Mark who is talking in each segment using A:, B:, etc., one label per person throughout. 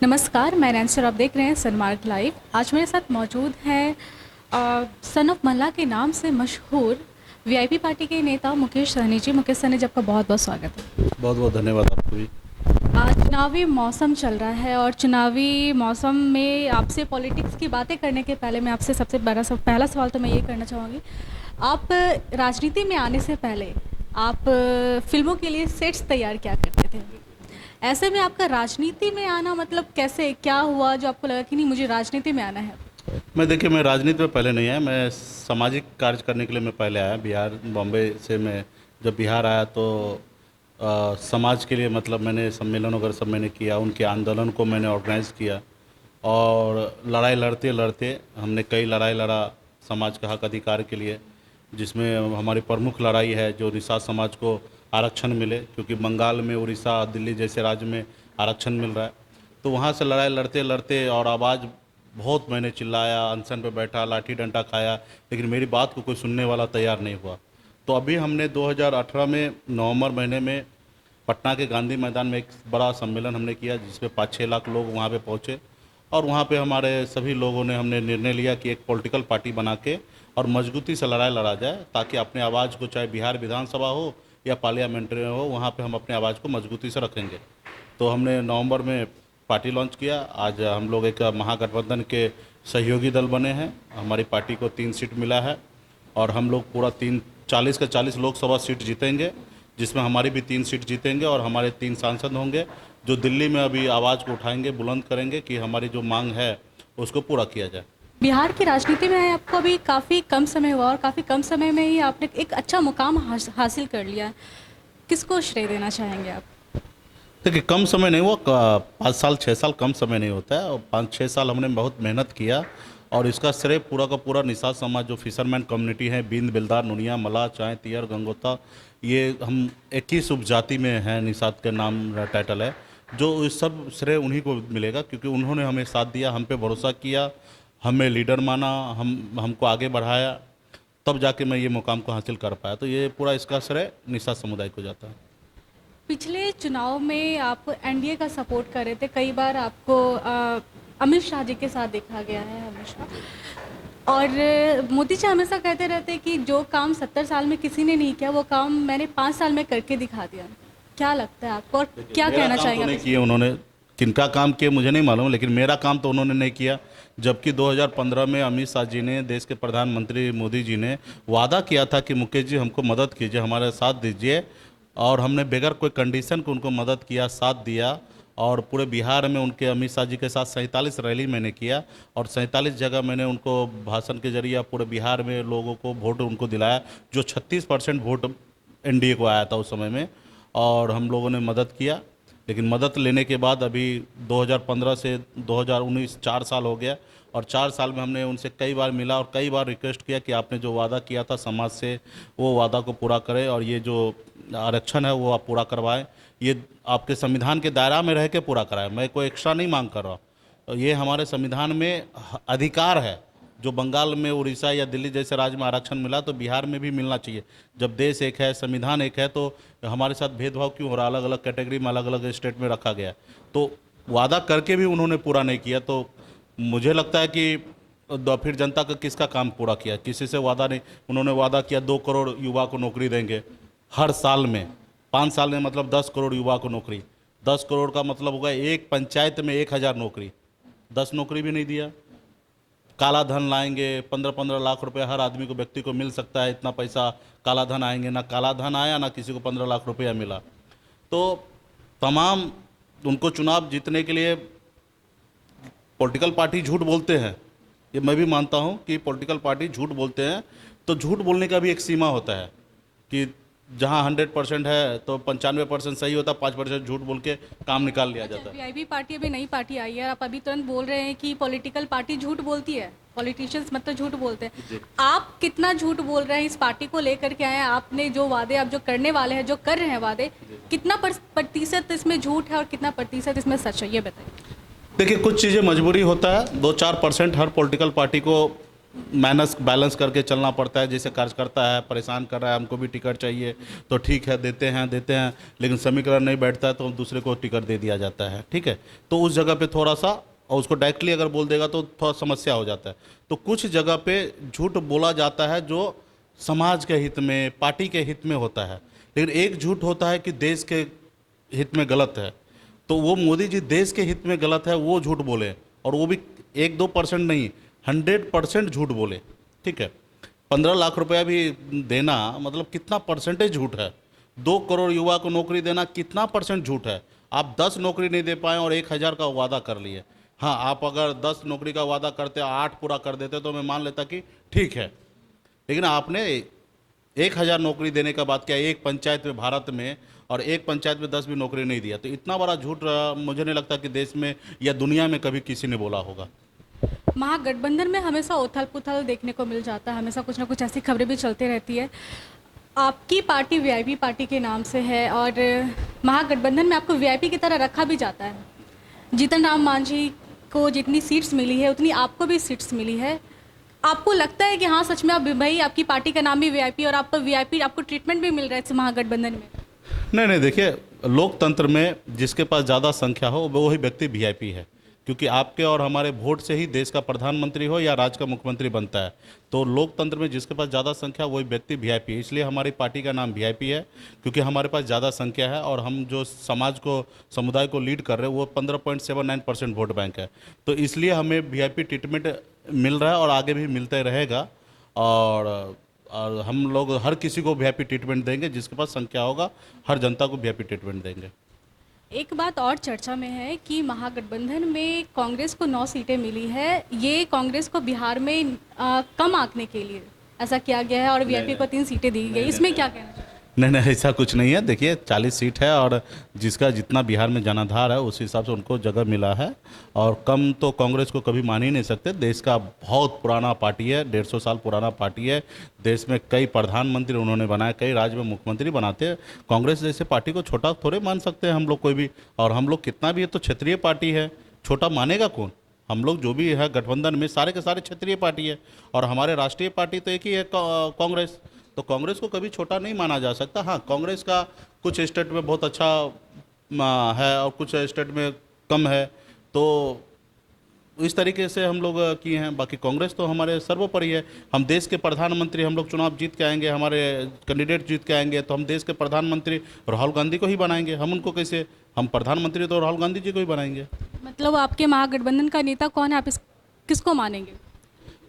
A: नमस्कार, मैं नैन्सी और आप देख रहे हैं सनमार्ग लाइव। आज मेरे साथ मौजूद हैं सन ऑफ मल्ला के नाम से मशहूर वीआईपी पार्टी के नेता मुकेश सहनी जी। मुकेश सहनी जी, आपका बहुत बहुत स्वागत है।
B: बहुत बहुत धन्यवाद आपको भी।
A: आज चुनावी मौसम चल रहा है और चुनावी मौसम में आपसे पॉलिटिक्स की बातें करने के पहले मैं आपसे सबसे पहला सवाल तो मैं ये करना चाहूँगी, आप राजनीति में आने से पहले आप फिल्मों के लिए सेट्स तैयार क्या करते थे? ऐसे में आपका राजनीति में आना मतलब कैसे, क्या हुआ जो आपको लगा कि नहीं मुझे राजनीति में आना है?
B: मैं राजनीति में पहले नहीं आया, मैं सामाजिक कार्य करने के लिए मैं पहले आया। बिहार बॉम्बे से मैं जब बिहार आया तो समाज के लिए मतलब मैंने सम्मेलन वगैरह सब मैंने किया, उनके आंदोलन को मैंने ऑर्गेनाइज़ किया और लड़ाई लड़ते लड़ते हमने कई लड़ाई लड़ा समाज का हक अधिकार के लिए, जिसमें हमारी प्रमुख लड़ाई है जो निषाद समाज को आरक्षण मिले, क्योंकि बंगाल में, उड़ीसा, दिल्ली जैसे राज्य में आरक्षण मिल रहा है। तो वहाँ से लड़ाई लड़ते लड़ते और आवाज़ बहुत मैंने चिल्लाया, अनशन पे बैठा, लाठी डंडा खाया, लेकिन मेरी बात को कोई सुनने वाला तैयार नहीं हुआ। तो अभी हमने 2018 में नवंबर महीने में पटना के गांधी मैदान में एक बड़ा सम्मेलन हमने किया, जिसमें 5-6 लाख लोग वहाँ पे पहुँचे और वहाँ पे हमारे सभी लोगों ने हमने निर्णय लिया कि एक पॉलिटिकल पार्टी बना के और मजबूती से लड़ाई लड़ा जाए, ताकि अपने आवाज़ को, चाहे बिहार विधानसभा हो या पार्लियामेंट्री हो, वहाँ पे हम अपने आवाज़ को मजबूती से रखेंगे। तो हमने नवंबर में पार्टी लॉन्च किया। आज हम लोग एक महागठबंधन के सहयोगी दल बने हैं। हमारी पार्टी को 3 सीट मिला है और हम लोग पूरा 40 का 40 लोकसभा सीट जीतेंगे, जिसमें हमारी भी 3 सीट जीतेंगे और हमारे 3 सांसद होंगे, जो दिल्ली में अभी आवाज़ को उठाएंगे, बुलंद करेंगे कि हमारी जो मांग है उसको पूरा किया जाए।
A: बिहार की राजनीति में आए आपको अभी काफ़ी कम समय हुआ और काफ़ी कम समय में ही आपने एक अच्छा मुकाम हासिल कर लिया। किसको श्रेय देना चाहेंगे आप?
B: देखिए, कम समय नहीं हुआ, 5 साल 6 साल कम समय नहीं होता है, और 5-6 साल हमने बहुत मेहनत किया और इसका श्रेय पूरा का पूरा निषाद समाज, जो फिशरमैन कम्युनिटी है, बींद, बेलदार, नुनिया, मल्लाह, चाय, तियर, गंगोता, ये हम 21 उपजाति में हैं, निषाद के नाम टाइटल है, जो इस सब श्रेय उन्हीं को मिलेगा, क्योंकि उन्होंने हमें साथ दिया, हम पे भरोसा किया, हमें लीडर माना, हमको आगे बढ़ाया, तब जाके मैं ये मुकाम को हासिल कर पाया। तो ये पूरा इसका श्रेय निषाद समुदाय को जाता है।
A: पिछले चुनाव में आप एनडीए का सपोर्ट कर रहे थे, कई बार आपको अमित शाह जी के साथ देखा गया है हमेशा, और मोदी जी हमेशा कहते रहते हैं कि जो काम 70 साल में किसी ने नहीं किया वो काम मैंने 5 साल में करके दिखा दिया। क्या लगता है आपको और क्या
B: मेरा
A: कहना
B: काम
A: चाहेंगे
B: तो नहीं
A: आप?
B: किए उन्होंने, किनका काम किए मुझे नहीं मालूम, लेकिन मेरा काम तो उन्होंने नहीं किया। जबकि 2015 में अमित शाह जी ने, देश के प्रधानमंत्री मोदी जी ने वादा किया था कि मुकेश जी हमको मदद कीजिए, हमारे साथ दीजिए, और हमने बगैर कोई कंडीशन को उनको मदद किया, साथ दिया, और पूरे बिहार में उनके, अमित शाह जी के साथ 47 रैली मैंने किया और 47 जगह मैंने उनको भाषण के जरिए पूरे बिहार में लोगों को वोट उनको दिलाया, जो 36% वोट एनडीए को आया था उस समय में, और हम लोगों ने मदद किया। लेकिन मदद लेने के बाद अभी 2015 से 2019 4 साल हो गया, और 4 साल में हमने उनसे कई बार मिला और कई बार रिक्वेस्ट किया कि आपने जो वादा किया था समाज से, वो वादा को पूरा करें और ये जो आरक्षण है वो आप पूरा करवाएं, ये आपके संविधान के दायरा में रह के पूरा कराएं। मैं कोई एक्स्ट्रा नहीं मांग कर रहा, ये हमारे संविधान में अधिकार है। जो बंगाल में, उड़ीसा या दिल्ली जैसे राज्य में आरक्षण मिला, तो बिहार में भी मिलना चाहिए। जब देश एक है, संविधान एक है, तो हमारे साथ भेदभाव क्यों हो रहा, अलग अलग कैटेगरी में, अलग अलग स्टेट में रखा गया। तो वादा करके भी उन्होंने पूरा नहीं किया, तो मुझे लगता है कि फिर जनता का किसका काम पूरा किया? किसी से वादा नहीं। उन्होंने वादा किया 2 करोड़ युवा को नौकरी देंगे हर साल में, 5 साल में मतलब 10 करोड़ युवा को नौकरी। 10 करोड़ का मतलब होगा एक पंचायत में 1000 नौकरी, 10 नौकरी भी नहीं दिया। काला धन लाएंगे, 15-15 लाख रुपए हर आदमी को, व्यक्ति को मिल सकता है, इतना पैसा काला धन आएंगे, ना काला धन आया, ना किसी को 15 लाख रुपया मिला। तो तमाम, उनको चुनाव जीतने के लिए पॉलिटिकल पार्टी झूठ बोलते हैं, ये मैं भी मानता हूं कि पॉलिटिकल पार्टी झूठ बोलते हैं, तो झूठ बोलने का भी एक सीमा होता है कि जहां 100% है तो 95% सही होता है, 5% झूठ बोल के काम निकाल लिया जाता है।
A: वीआईपी पार्टी अभी नई पार्टी आई है, आप अभी तुरंत बोल रहे हैं कि पॉलिटिकल पार्टी झूठ बोलती है, पॉलिटिशियंस मतलब झूठ बोलते हैं। आप कितना झूठ बोल रहे हैं इस पार्टी को लेकर के आए हैं? आपने जो वादे आप जो करने वाले हैं, जो कर रहे हैं वादे, कितना प्रतिशत इसमें झूठ है और कितना प्रतिशत इसमें सच है, ये बताइए।
B: देखिए, कुछ चीज़ें मजबूरी होता है, 2-4% हर पॉलिटिकल पार्टी को माइनस बैलेंस करके चलना पड़ता है। जैसे कार्यकर्ता है, परेशान कर रहा है, हमको भी टिकट चाहिए, तो ठीक है देते हैं, लेकिन समीकरण नहीं बैठता है तो दूसरे को टिकट दे दिया जाता है, ठीक है। तो उस जगह पे थोड़ा सा, और उसको डायरेक्टली अगर बोल देगा तो थोड़ा समस्या हो जाता है। तो कुछ जगह पे झूठ बोला जाता है जो समाज के हित में, पार्टी के हित में होता है, लेकिन एक झूठ होता है कि देश के हित में गलत है। तो वो मोदी जी देश के हित में गलत है वो झूठ बोले, और वो भी 1-2% नहीं, 100% झूठ बोले, ठीक है। 15 लाख रुपया भी देना मतलब कितना परसेंटेज झूठ है। 2 करोड़ युवा को नौकरी देना कितना परसेंट झूठ है। आप 10 नौकरी नहीं दे पाए और 1000 का वादा कर लिए। हाँ, आप अगर 10 नौकरी का वादा करते 8 पूरा कर देते तो मैं मान लेता कि ठीक है, लेकिन आपने 1000 नौकरी देने का बात किया एक पंचायत में भारत में, और एक पंचायत में 10 भी नौकरी नहीं दिया। तो इतना बड़ा झूठ मुझे नहीं लगता कि देश में या दुनिया में कभी किसी ने बोला होगा।
A: महागठबंधन में हमेशा उथल पुथल देखने को मिल जाता है, हमेशा कुछ ना कुछ ऐसी खबरें भी चलती रहती है। आपकी पार्टी वीआईपी पार्टी के नाम से है, और महागठबंधन में आपको वीआईपी की तरह रखा भी जाता है। जीतन राम मांझी को जितनी सीट्स मिली है उतनी आपको भी सीट्स मिली है। आपको लगता है कि हाँ सच में अब भाई आपकी पार्टी का नाम भी वीआईपी, और आपको वीआईपी आपको ट्रीटमेंट भी मिल रहा है इस महागठबंधन में?
B: नहीं, देखिए, लोकतंत्र में जिसके पास ज़्यादा संख्या हो वो वही व्यक्ति वीआईपी है, क्योंकि आपके और हमारे वोट से ही देश का प्रधानमंत्री हो या राज्य का मुख्यमंत्री बनता है। तो लोकतंत्र में जिसके पास ज़्यादा संख्या वही व्यक्ति वीआईपी है। इसलिए हमारी पार्टी का नाम वीआईपी है, क्योंकि हमारे पास ज़्यादा संख्या है और हम जो समाज को, समुदाय को लीड कर रहे हैं वो 15.79% वोट बैंक है। तो इसलिए हमें वीआईपी ट्रीटमेंट मिल रहा है और आगे भी मिलते रहेगा, और हम लोग हर किसी को वीआईपी ट्रीटमेंट देंगे। जिसके पास संख्या होगा हर जनता को वीआईपी ट्रीटमेंट देंगे।
A: एक बात और चर्चा में है कि महागठबंधन में कांग्रेस को 9 सीटें मिली है। ये कांग्रेस को बिहार में कम आंकने के लिए ऐसा किया गया है, और वीआईपी को 3 सीटें दी गई। इसमें क्या कहना चाहिए?
B: नहीं, ऐसा कुछ नहीं है। देखिए, 40 सीट है और जिसका जितना बिहार में जनाधार है उस हिसाब से उनको जगह मिला है, और कम तो कांग्रेस को कभी मान ही नहीं सकते। देश का बहुत पुराना पार्टी है, 150 साल पुराना पार्टी है। देश में कई प्रधानमंत्री उन्होंने बनाए, कई राज्य में मुख्यमंत्री बनाते हैं। कांग्रेस जैसे पार्टी को छोटा थोड़े मान सकते हैं हम लोग कोई भी। और हम लोग कितना भी है तो क्षेत्रीय पार्टी है, छोटा मानेगा कौन? हम लोग जो भी है गठबंधन में सारे के सारे क्षेत्रीय पार्टी है, और हमारे राष्ट्रीय पार्टी तो एक ही है, कांग्रेस। तो कांग्रेस को कभी छोटा नहीं माना जा सकता। हाँ, कांग्रेस का कुछ स्टेट में बहुत अच्छा है और कुछ स्टेट में कम है, तो इस तरीके से हम लोग किए हैं। बाकी कांग्रेस तो हमारे सर्वोपरि है। हम देश के प्रधानमंत्री, हम लोग चुनाव जीत के आएंगे, हमारे कैंडिडेट जीत के आएंगे, तो हम देश के प्रधानमंत्री राहुल गांधी को ही बनाएंगे। हम उनको कैसे, हम प्रधानमंत्री तो राहुल गांधी जी को ही बनाएंगे।
A: मतलब आपके महागठबंधन का नेता कौन है? आप किसको मानेंगे?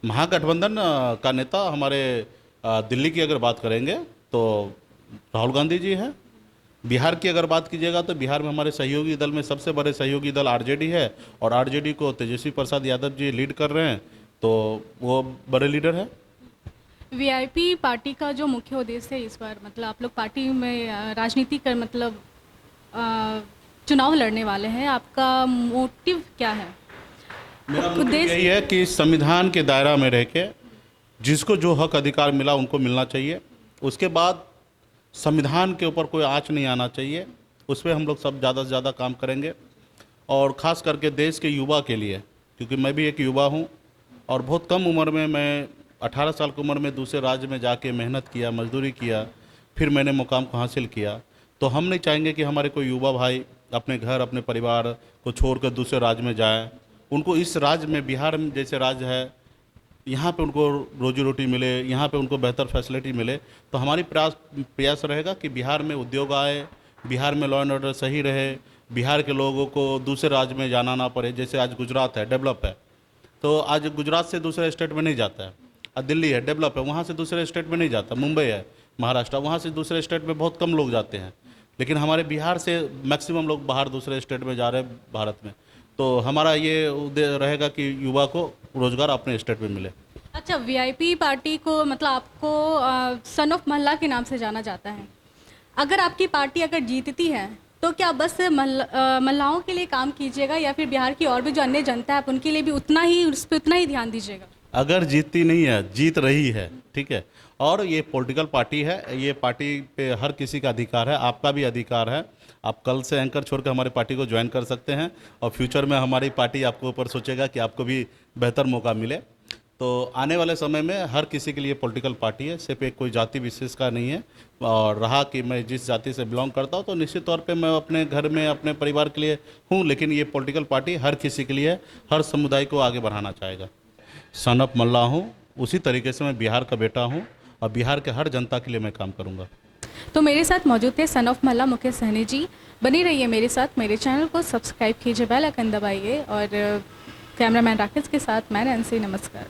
B: महागठबंधन का नेता हमारे दिल्ली की अगर बात करेंगे तो राहुल गांधी जी हैं। बिहार की अगर बात कीजिएगा तो बिहार में हमारे सहयोगी दल में सबसे बड़े सहयोगी दल आरजेडी है, और आरजेडी को तेजस्वी प्रसाद यादव जी लीड कर रहे हैं, तो वो बड़े लीडर है।
A: वीआईपी पार्टी का जो मुख्य उद्देश्य है इस बार, मतलब आप लोग पार्टी में राजनीति कर मतलब चुनाव लड़ने वाले हैं, आपका मोटिव क्या है?
B: मेरा मोटिव यही है कि संविधान के दायरा में रह के जिसको जो हक अधिकार मिला उनको मिलना चाहिए। उसके बाद संविधान के ऊपर कोई आँच नहीं आना चाहिए। उस पर हम लोग सब ज़्यादा से ज़्यादा काम करेंगे, और ख़ास करके देश के युवा के लिए, क्योंकि मैं भी एक युवा हूँ और बहुत कम उम्र में, मैं 18 साल की उम्र में दूसरे राज्य में जाके मेहनत किया, मजदूरी किया, फिर मैंने मुकाम को हासिल किया। तो हम नहीं चाहेंगे कि हमारे कोई युवा भाई अपने घर, अपने परिवार को छोड़कर दूसरे राज्य में जाए। उनको इस राज्य में, बिहार में जैसे राज्य है, यहाँ पे उनको रोजी रोटी मिले, यहाँ पे उनको बेहतर फैसिलिटी मिले। तो हमारी प्रयास रहेगा कि बिहार में उद्योग आए, बिहार में लॉ एंड ऑर्डर सही रहे, बिहार के लोगों को दूसरे राज्य में जाना ना पड़े। जैसे आज गुजरात है, डेवलप है, तो आज गुजरात से दूसरे स्टेट में नहीं जाता है। और दिल्ली है, डेवलप है, वहाँ से दूसरे स्टेट में नहीं जाता। मुंबई है, महाराष्ट्र, वहाँ से दूसरे स्टेट में बहुत कम लोग जाते हैं, लेकिन हमारे बिहार से मैक्सिमम लोग बाहर दूसरे स्टेट में जा रहे हैं भारत में। तो हमारा ये उद्देश्य रहेगा कि युवा को रोजगार अपने स्टेट में मिले।
A: अच्छा, वीआईपी पार्टी को मतलब आपको सन ऑफ महल्ला के नाम से जाना जाता है। अगर आपकी पार्टी अगर जीतती है तो क्या बस महिलाओं के लिए काम कीजिएगा, या फिर बिहार की और भी जो अन्य जनता है आप उनके लिए भी उतना ही, उस पर उतना ही ध्यान दीजिएगा?
B: अगर जीतती नहीं है, जीत रही है, ठीक है। और ये पॉलिटिकल पार्टी है, ये पार्टी पे हर किसी का अधिकार है, आपका भी अधिकार है। आप कल से एंकर छोड़कर हमारी पार्टी को ज्वाइन कर सकते हैं, और फ्यूचर में हमारी पार्टी आपके ऊपर सोचेगा कि आपको भी बेहतर मौका मिले। तो आने वाले समय में हर किसी के लिए पॉलिटिकल पार्टी है, सिर्फ एक कोई जाति विशेष का नहीं है। और रहा कि मैं जिस जाति से बिलोंग करता हूँ तो निश्चित तौर पे मैं अपने घर में अपने परिवार के लिए हूँ, लेकिन ये पॉलिटिकल पार्टी हर किसी के लिए, हर समुदाय को आगे बढ़ाना चाहेगा। सन ऑफ मल्ला हूँ, उसी तरीके से मैं बिहार का बेटा हूँ और बिहार के हर जनता के लिए मैं काम करूँगा।
A: तो मेरे साथ मौजूद थे सन ऑफ मल्ला मुकेश सहनी जी। बनी रहिए मेरे साथ, मेरे चैनल को सब्सक्राइब कीजिए, बेल आइकन दबाइए। और कैमरामैन राकेश के साथ मैं नैन्सी, नमस्कार।